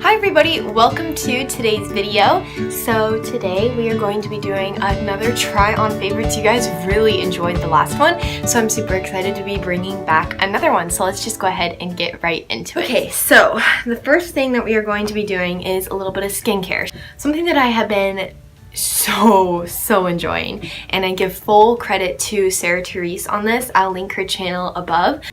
Hi everybody, welcome to today's video. So today we are going to be doing another try on favorites. You guys really enjoyed the last one, so I'm super excited to be bringing back another one. So let's just go ahead and get right into it. Okay, so the first thing that we are going to be doing is a little bit of skincare. Something that I have been so enjoying, and I give full credit to Sarah Therese on this. I'll link her channel above.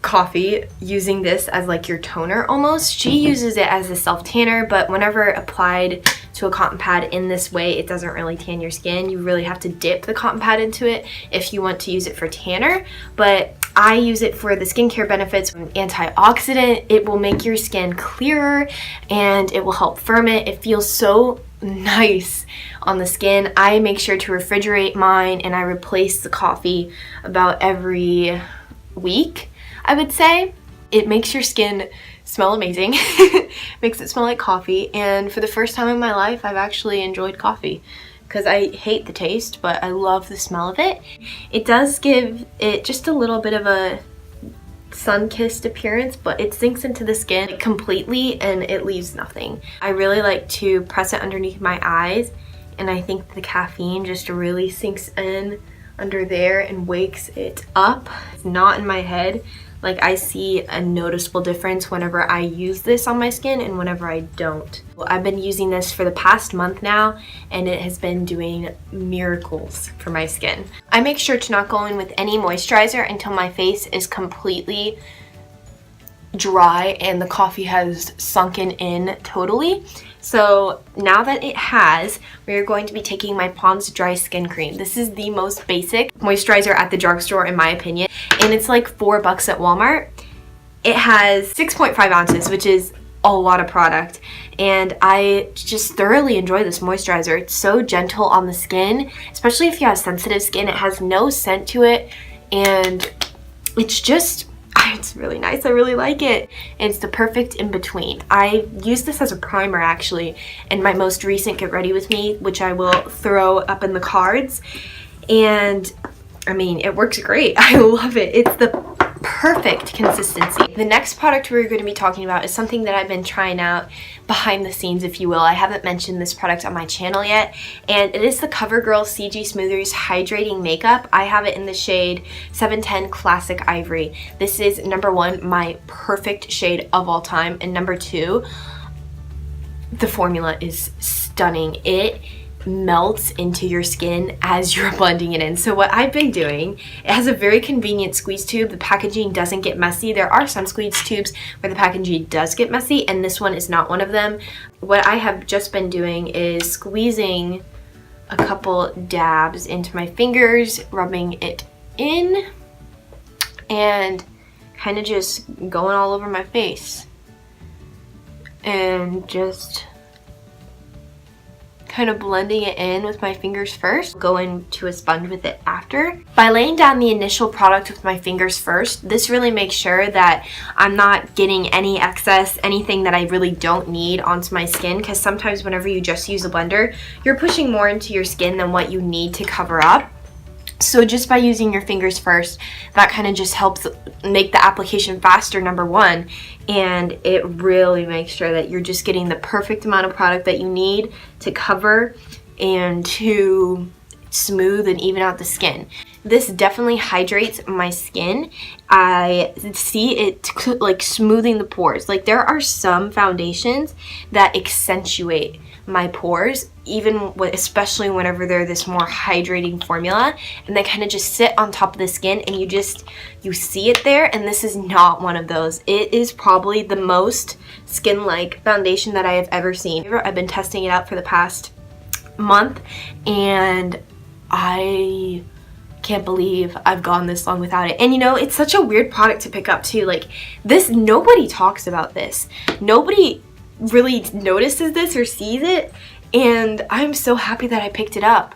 Coffee, using this as like your toner almost. She uses it as a self tanner, but whenever applied to a cotton pad in this way, it doesn't really tan your skin. You really have to dip the cotton pad into it if you want to use it for tanner, but I use it for the skincare benefits. Antioxidant, it will make your skin clearer and it will help firm it. It feels so nice on the skin. I make sure to refrigerate mine and I replace the coffee about every week. I would say it makes your skin smell amazing, makes it smell like coffee, and for the first time in my life I've actually enjoyed coffee because I hate the taste, but I love the smell of it. It does give it just a little bit of a sun-kissed appearance, but it sinks into the skin completely and it leaves nothing. I really like to press it underneath my eyes, and I think the caffeine just really sinks in under there and wakes it up. It's not in my head. Like, I see a noticeable difference whenever I use this on my skin and whenever I don't. Well, I've been using this for the past month now, and it has been doing miracles for my skin. I make sure to not go in with any moisturizer until my face is completely dry and the coffee has sunken in totally. So now that it has, we're going to be taking my Pond's Dry Skin Cream. This is the most basic moisturizer at the drugstore in my opinion, and it's like $4 at Walmart. It has 6.5 ounces, which is a lot of product, and I just thoroughly enjoy this moisturizer. It's so gentle on the skin, especially if you have sensitive skin. It has no scent to it, and it's really nice. I really like it. And it's the perfect in between. I use this as a primer actually in my most recent Get Ready With Me, which I will throw up in the cards. And I mean, it works great. I love it. It's the perfect consistency. The next product we're going to be talking about is something that I've been trying out behind the scenes, if you will. I haven't mentioned this product on my channel yet, and it is the CoverGirl CG Smoothers Hydrating Makeup. I have it in the shade 710 Classic Ivory. This is number one, my perfect shade of all time, and number two, the formula is stunning. It melts into your skin as you're blending it in. So what I've been doing, it has a very convenient squeeze tube. The packaging doesn't get messy. There are some squeeze tubes where the packaging does get messy, and this one is not one of them. What I have just been doing is squeezing a couple dabs into my fingers, rubbing it in, and kind of just going all over my face, and just kind of blending it in with my fingers first, go into a sponge with it after. By laying down the initial product with my fingers first, this really makes sure that I'm not getting any excess, anything that I really don't need onto my skin, because sometimes whenever you just use a blender, you're pushing more into your skin than what you need to cover up. So just by using your fingers first, that kind of just helps make the application faster, number one, and it really makes sure that you're just getting the perfect amount of product that you need to cover and to smooth and even out the skin. This definitely hydrates my skin. I see it like smoothing the pores. Like, there are some foundations that accentuate my pores, especially whenever they're this more hydrating formula, and they kind of just sit on top of the skin and you see it there, and this is not one of those. It is probably the most skin-like foundation that I have ever seen. I've been testing it out for the past month, and I can't believe I've gone this long without it. And you know, it's such a weird product to pick up too. Like, this, nobody talks about this. Nobody really notices this or sees it, and I'm so happy that I picked it up.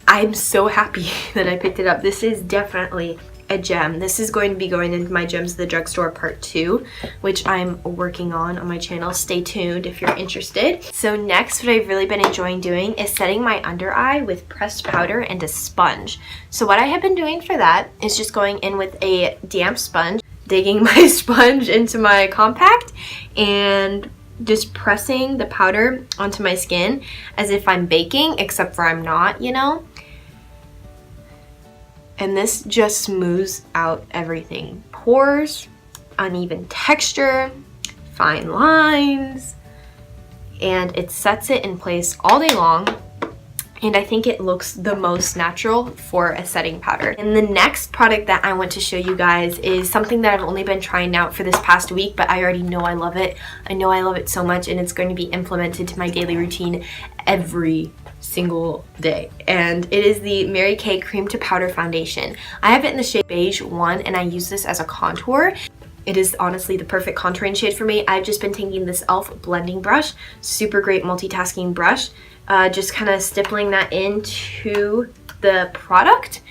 I'm so happy that I picked it up. This is definitely a gem. This is going to be going into my Gems of the Drugstore part 2, which I'm working on my channel. Stay tuned if you're interested. So next, what I've really been enjoying doing is setting my under eye with pressed powder and a sponge. So what I have been doing for that is just going in with a damp sponge, digging my sponge into my compact and just pressing the powder onto my skin as if I'm baking, except for I'm not, you know? And this just smooths out everything. Pores, uneven texture, fine lines, and it sets it in place all day long. And I think it looks the most natural for a setting powder. And the next product that I want to show you guys is something that I've only been trying out for this past week, but I already know I love it. I know I love it so much, and it's going to be implemented to my daily routine every single day. And it is the Mary Kay Cream to Powder Foundation. I have it in the shade Beige 1, and I use this as a contour. It is honestly the perfect contouring shade for me. I've just been taking this e.l.f. blending brush, super great multitasking brush, just kind of stippling that into the product.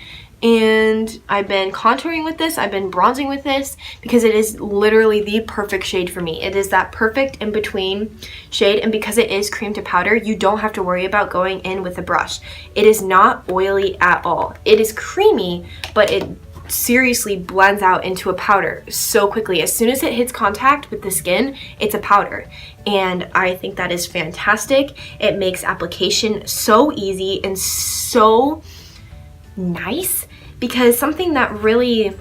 And I've been contouring with this, I've been bronzing with this, because it is literally the perfect shade for me. It is that perfect in-between shade, and because it is cream to powder, you don't have to worry about going in with a brush. It is not oily at all. It is creamy, but it seriously blends out into a powder so quickly. As soon as it hits contact with the skin, it's a powder, and I think that is fantastic. It makes application so easy and so nice, because something that really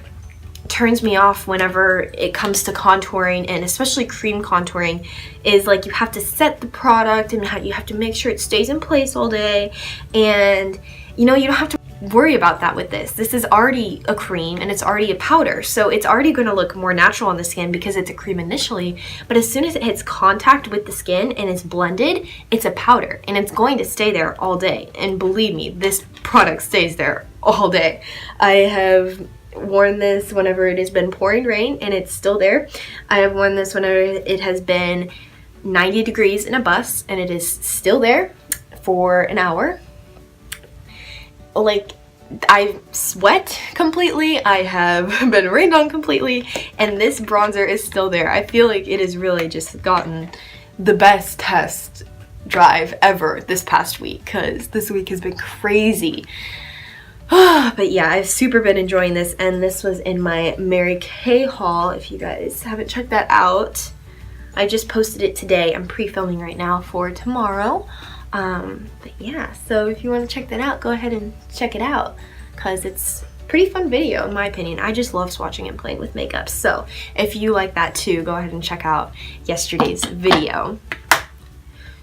turns me off whenever it comes to contouring, and especially cream contouring, is like you have to set the product and you have to make sure it stays in place all day, and you know, you don't have to worry about that with this. This is already a cream and it's already a powder, so it's already going to look more natural on the skin because it's a cream initially, but as soon as it hits contact with the skin and it's blended, it's a powder, and it's going to stay there all day. And believe me, this product stays there all day. I have worn this whenever it has been pouring rain and it's still there. I have worn this whenever it has been 90 degrees in a bus and it is still there for an hour. Like, I sweat completely, I have been rained on completely, and this bronzer is still there. I feel like it has really just gotten the best test drive ever this past week, because this week has been crazy. But yeah, I've super been enjoying this, and this was in my Mary Kay haul. If you guys haven't checked that out, I just posted it today. I'm pre-filming right now for tomorrow. But yeah, so if you want to check that out, go ahead and check it out, because it's a pretty fun video in my opinion. I just love swatching and playing with makeup, so if you like that too, go ahead and check out yesterday's video.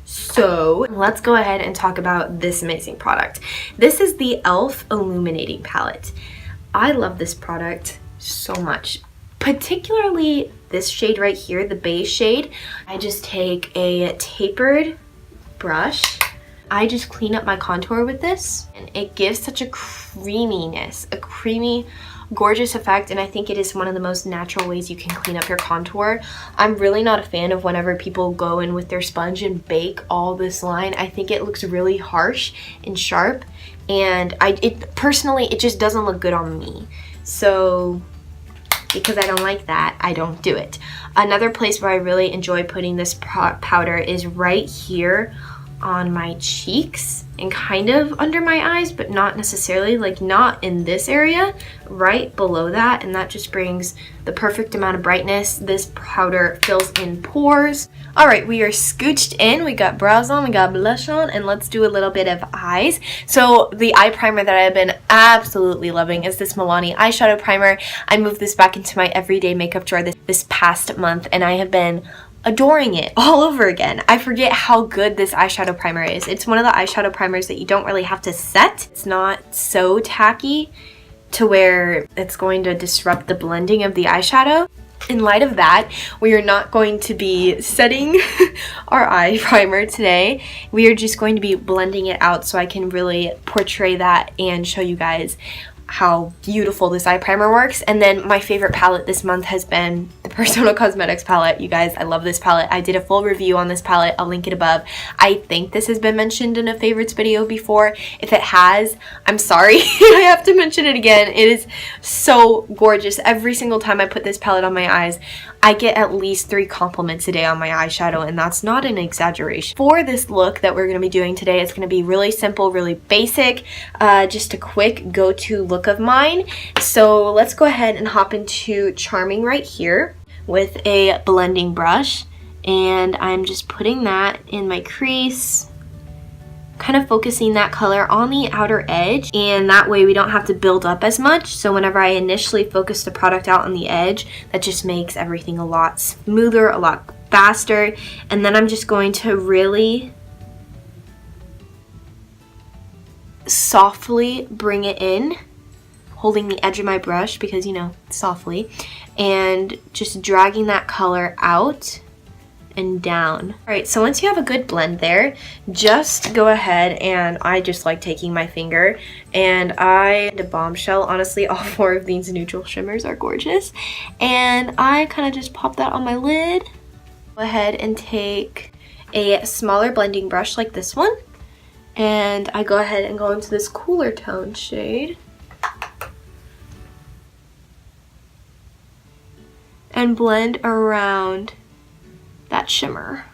So let's go ahead and talk about this amazing product. This is the e.l.f. Illuminating Palette. I love this product so much, particularly this shade right here, the beige shade. I just take a tapered brush, I just clean up my contour with this, and it gives such a creaminess, a creamy, gorgeous effect, and I think it is one of the most natural ways you can clean up your contour. I'm really not a fan of whenever people go in with their sponge and bake all this line. I think it looks really harsh and sharp, and personally, it just doesn't look good on me. So because I don't like that, I don't do it. Another place where I really enjoy putting this powder is right here on my cheeks and kind of under my eyes, but not necessarily, like not in this area, right below that, and that just brings the perfect amount of brightness. This powder fills in pores. All right, we are scooched in, we got brows on, we got blush on, and let's do a little bit of eyes. So the eye primer that I've been absolutely loving is this Milani eyeshadow primer. I moved this back into my everyday makeup drawer this past month, and I have been adoring it all over again. I forget how good this eyeshadow primer is. It's one of the eyeshadow primers that you don't really have to set. It's not so tacky to where it's going to disrupt the blending of the eyeshadow. In light of that, we are not going to be setting our eye primer today. We are just going to be blending it out so I can really portray that and show you guys how beautiful this eye primer works. And then my favorite palette this month has been the Persona Cosmetics palette. You guys, I love this palette. I did a full review on this palette. I'll link it above. I think this has been mentioned in a favorites video before. If it has, I'm sorry. I have to mention it again. It is so gorgeous. Every single time I put this palette on my eyes, I get at least 3 compliments a day on my eyeshadow, and that's not an exaggeration. For this look that we're going to be doing today, it's going to be really simple, really basic, just a quick go-to look of mine. So let's go ahead and hop into Charming right here with a blending brush, and I'm just putting that in my crease, kind of focusing that color on the outer edge, and that way we don't have to build up as much. So whenever I initially focus the product out on the edge, that just makes everything a lot smoother, a lot faster. And then I'm just going to really softly bring it in, holding the edge of my brush because, you know, softly, and just dragging that color out and down. Alright, so once you have a good blend there, just go ahead, and I just like taking my finger, and the Bombshell. Honestly, all 4 of these neutral shimmers are gorgeous, and I kind of just pop that on my lid. Go ahead and take a smaller blending brush like this one, and I go ahead and go into this cooler tone shade and blend around that shimmer.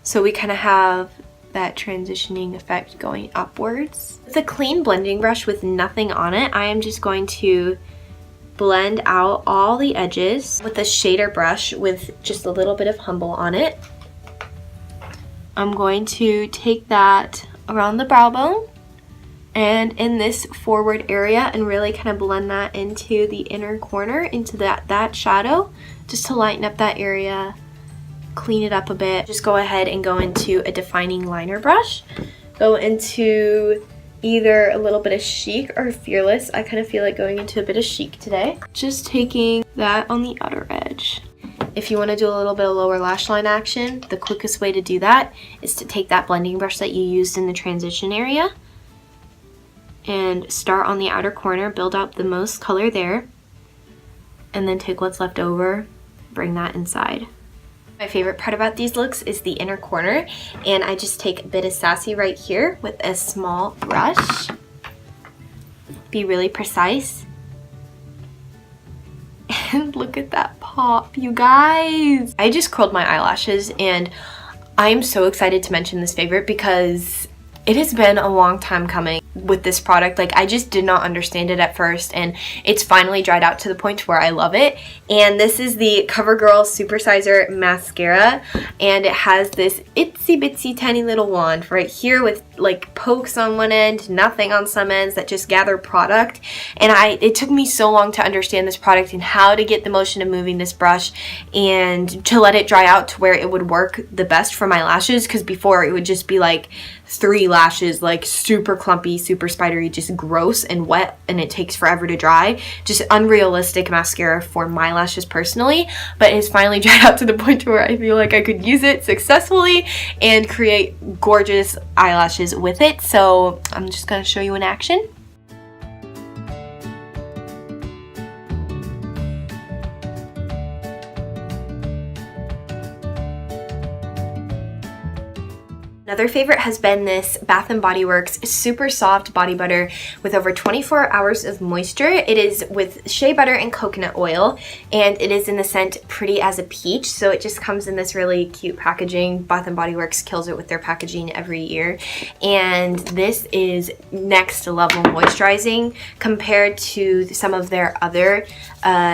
So we kind of have that transitioning effect going upwards. With a clean blending brush with nothing on it, I am just going to blend out all the edges with a shader brush with just a little bit of Humble on it. I'm going to take that around the brow bone and in this forward area and really kind of blend that into the inner corner, into that shadow, just to lighten up that area, clean it up a bit. Just go ahead and go into a defining liner brush. Go into either a little bit of Chic or Fearless. I kind of feel like going into a bit of Chic today. Just taking that on the outer edge. If you want to do a little bit of lower lash line action, the quickest way to do that is to take that blending brush that you used in the transition area and start on the outer corner, build up the most color there, and then take what's left over, bring that inside. My favorite part about these looks is the inner corner, and I just take a bit of Sassy right here with a small brush. Be really precise. And look at that pop, you guys! I just curled my eyelashes, and I am so excited to mention this favorite because it has been a long time coming with this product. Like, I just did not understand it at first, and it's finally dried out to the point where I love it. And this is the CoverGirl Supersizer Mascara, and it has this itsy bitsy tiny little wand right here with like pokes on one end, nothing on some ends, that just gather product. And it took me so long to understand this product and how to get the motion of moving this brush and to let it dry out to where it would work the best for my lashes, because before it would just be like 3 lashes, like super clumpy, super spidery, just gross and wet, and it takes forever to dry. Just unrealistic mascara for my lashes personally, but it's finally dried out to the point where I feel like I could use it successfully and create gorgeous eyelashes with it. So I'm just going to show you in action. Another favorite has been this Bath & Body Works Super Soft Body Butter with over 24 hours of moisture. It is with shea butter and coconut oil, and it is in the scent Pretty as a Peach. So it just comes in this really cute packaging. Bath & Body Works kills it with their packaging every year. And this is next level moisturizing compared to some of their other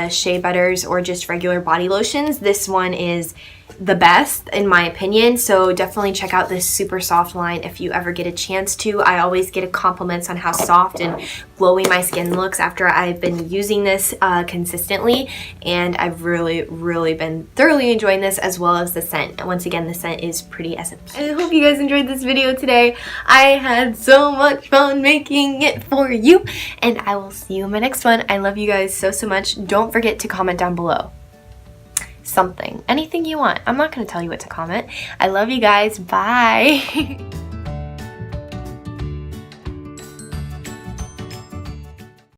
shea butters or just regular body lotions. This one is the best in my opinion, so definitely check out this super soft line if you ever get a chance to. I always get compliments on how soft and glowy my skin looks after I've been using this consistently, and I've really been thoroughly enjoying this, as well as the scent. Once again, the scent is Pretty as a Peach. I hope you guys enjoyed this video today. I had so much fun making it for you, and I will see you in my next one. I love you guys so much. Don't forget to comment down below something, anything you want. I'm not going to tell you what to comment. I love you guys. Bye.